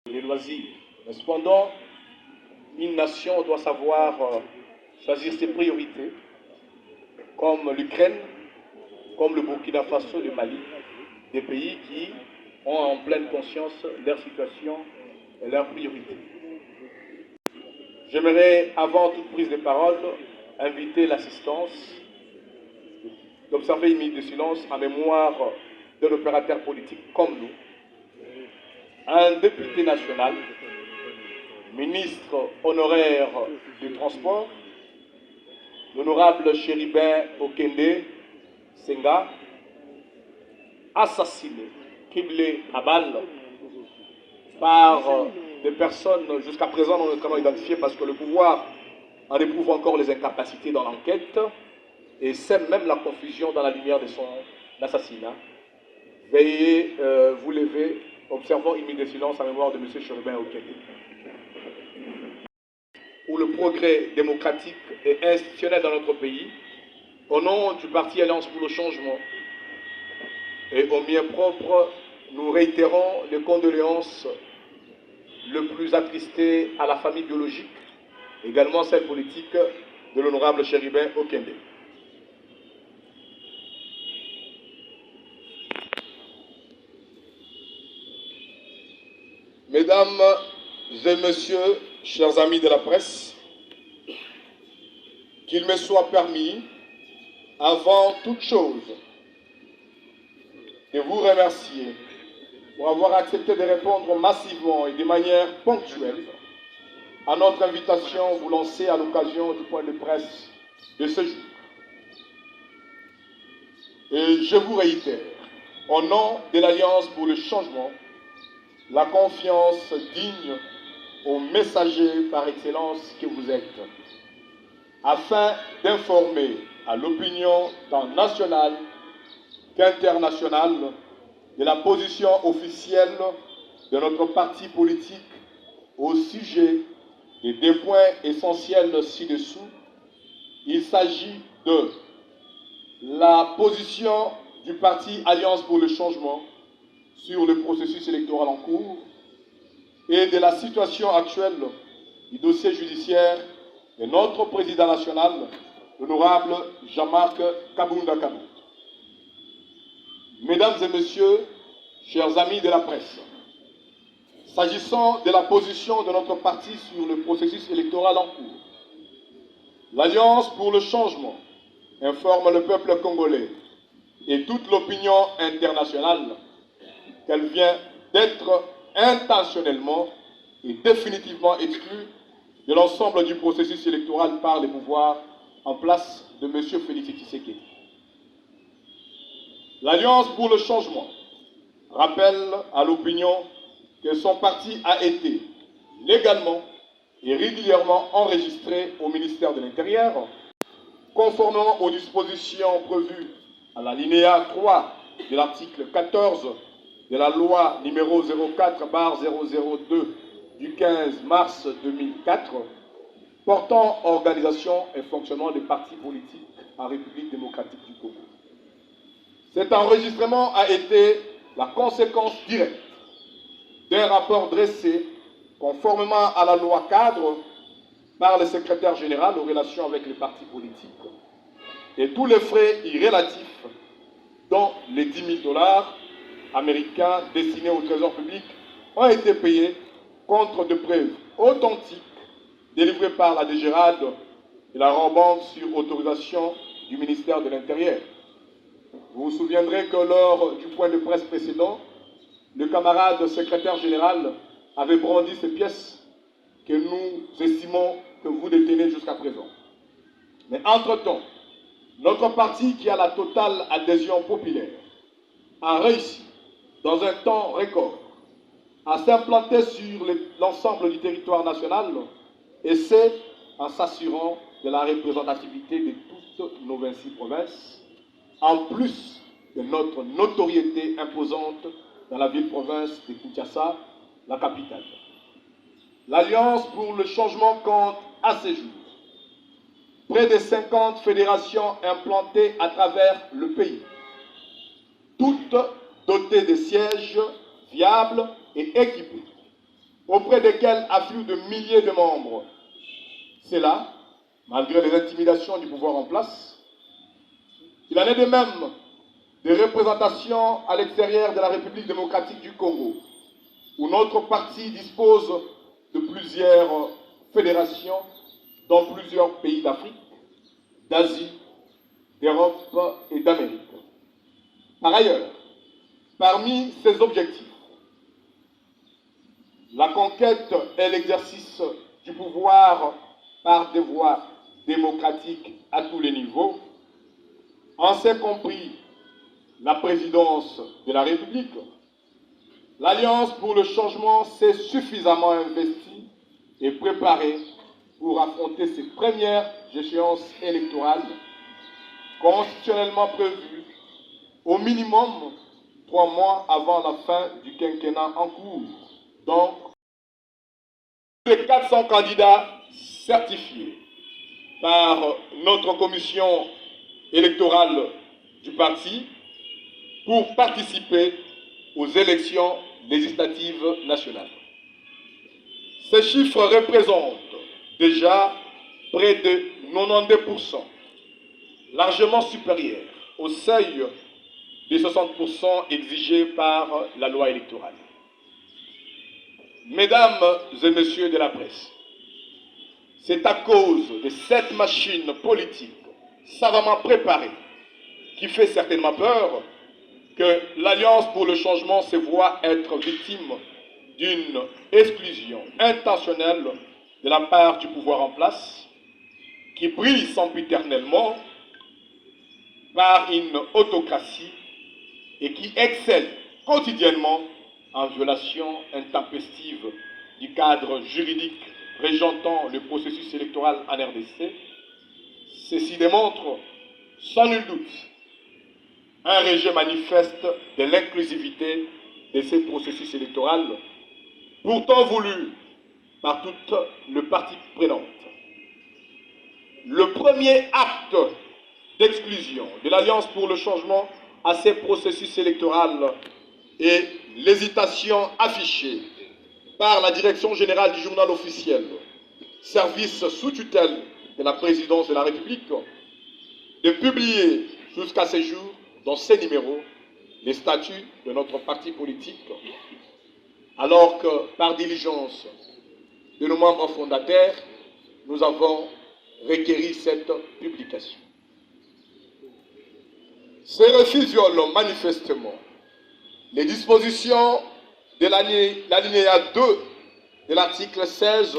les loisirs. Mais cependant, une nation doit savoir choisir ses priorités, comme l'Ukraine, comme le Burkina Faso, le Mali, des pays qui ont en pleine conscience leur situation et leurs priorités. J'aimerais, avant toute prise de parole, inviter l'assistance d'observer une minute de silence en mémoire d'un opérateur politique comme nous, un député national, ministre honoraire du transport, l'honorable Chéribin Okende Senga, assassiné, criblé à balles par des personnes jusqu'à présent non notamment identifiées parce que le pouvoir en éprouve encore les incapacités dans l'enquête et sème même la confusion dans la lumière de son assassinat. Veuillez vous lever, observons une minute de silence en mémoire de M. Chéribin Okende. Pour le progrès démocratique et institutionnel dans notre pays, au nom du parti Alliance pour le changement et au mien propre, nous réitérons les condoléances le plus attristées à la famille biologique, également celle politique de l'honorable Chéribin Okende. Mesdames et messieurs, chers amis de la presse, qu'il me soit permis, avant toute chose, de vous remercier pour avoir accepté de répondre massivement et de manière ponctuelle à notre invitation vous lancée à l'occasion du point de presse de ce jour. Et je vous réitère, au nom de l'Alliance pour le changement, la confiance digne aux messagers par excellence que vous êtes, afin d'informer à l'opinion tant nationale qu'internationale de la position officielle de notre parti politique au sujet des deux points essentiels ci-dessous. Il s'agit de la position du parti Alliance pour le changement sur le processus électoral en cours et de la situation actuelle du dossier judiciaire de notre président national, l'honorable Jean-Marc Kabounda Kabout. Mesdames et messieurs, chers amis de la presse, s'agissant de la position de notre parti sur le processus électoral en cours, l'Alliance pour le changement informe le peuple congolais et toute l'opinion internationale qu'elle vient d'être intentionnellement et définitivement exclue de l'ensemble du processus électoral par les pouvoirs en place de M. Félix Tshisekedi. L'Alliance pour le changement rappelle à l'opinion que son parti a été légalement et régulièrement enregistré au ministère de l'Intérieur, conformément aux dispositions prévues à l'alinéa 3 de l'article 14 de la loi numéro 04/002 du 15 mars 2004 portant organisation et fonctionnement des partis politiques en République démocratique du Congo. Cet enregistrement a été la conséquence directe d'un rapport dressé conformément à la loi cadre par le secrétaire général aux relations avec les partis politiques et tous les frais y relatifs, dont les 10 000 $ américains destinés au trésor public, ont été payés contre de preuves authentiques délivrées par la DGRAD et la rembande sur autorisation du ministère de l'Intérieur. Vous vous souviendrez que lors du point de presse précédent, le camarade secrétaire général avait brandi ces pièces que nous estimons que vous détenez jusqu'à présent. Mais entre-temps, notre parti, qui a la totale adhésion populaire, a réussi, dans un temps record, à s'implanter sur l'ensemble du territoire national, et c'est en s'assurant de la représentativité de toutes nos 26 provinces, en plus de notre notoriété imposante dans la ville-province de Kinshasa, la capitale. L'Alliance pour le changement compte à ce jour près de 50 fédérations implantées à travers le pays, toutes dotées de sièges viables et équipées. auprès desquels affluent de milliers de membres. C'est là, malgré les intimidations du pouvoir en place. Il en est de même des représentations à l'extérieur de la République démocratique du Congo, où notre parti dispose de plusieurs fédérations dans plusieurs pays d'Afrique, d'Asie, d'Europe et d'Amérique. Par ailleurs, parmi ces objectifs, la conquête et l'exercice du pouvoir par des voies démocratiques à tous les niveaux, en s'est compris la présidence de la République, l'Alliance pour le changement s'est suffisamment investie et préparée pour affronter ses premières échéances électorales constitutionnellement prévues au minimum 3 mois avant la fin du quinquennat en cours. Donc, les 400 candidats certifiés par notre commission électorale du parti pour participer aux élections législatives nationales. Ces chiffres représentent déjà près de 92%, largement supérieur au seuil des 60% exigé par la loi électorale. Mesdames et messieurs de la presse, c'est à cause de cette machine politique savamment préparée qui fait certainement peur que l'Alliance pour le changement se voit être victime d'une exclusion intentionnelle de la part du pouvoir en place, qui brille sempiternellement par une autocratie et qui excelle quotidiennement en violation intempestive du cadre juridique régentant le processus électoral en RDC. Ceci démontre sans nul doute un rejet manifeste de l'inclusivité de ces processus électoraux, pourtant voulu par toutes les parties prenantes. Le premier acte d'exclusion de l'Alliance pour le changement à ces processus électoraux est l'hésitation affichée par la Direction générale du journal officiel, service sous tutelle de la présidence de la République, de publier jusqu'à ce jour, dans ces numéros, les statuts de notre parti politique, alors que, par diligence de nos membres fondateurs, nous avons requéri cette publication. Ces refus violent manifestement les dispositions de l'alinéa 2 de l'article 16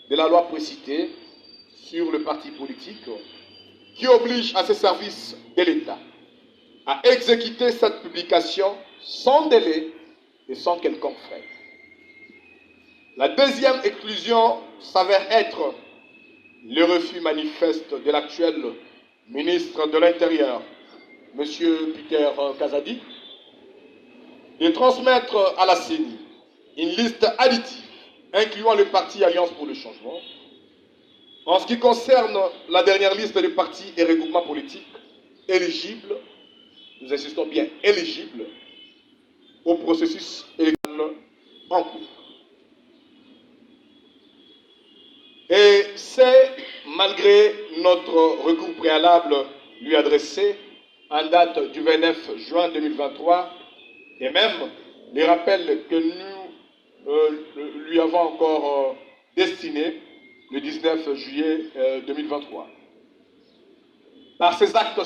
de la loi précitée sur le parti politique, qui oblige à ses services de l'État à exécuter cette publication sans délai et sans quelconque frais. La deuxième exclusion s'avère être le refus manifeste de l'actuel ministre de l'Intérieur, M. Peter Kazadi, de transmettre à la CENI une liste additive incluant le parti Alliance pour le changement. En ce qui concerne la dernière liste des partis et regroupements politiques éligibles, nous insistons bien éligibles au processus électoral en cours. Et c'est malgré notre recours préalable lui adressé en date du 29 juin 2023 et même les rappels que nous lui avons encore destinés le 19 juillet 2023. Par ces actes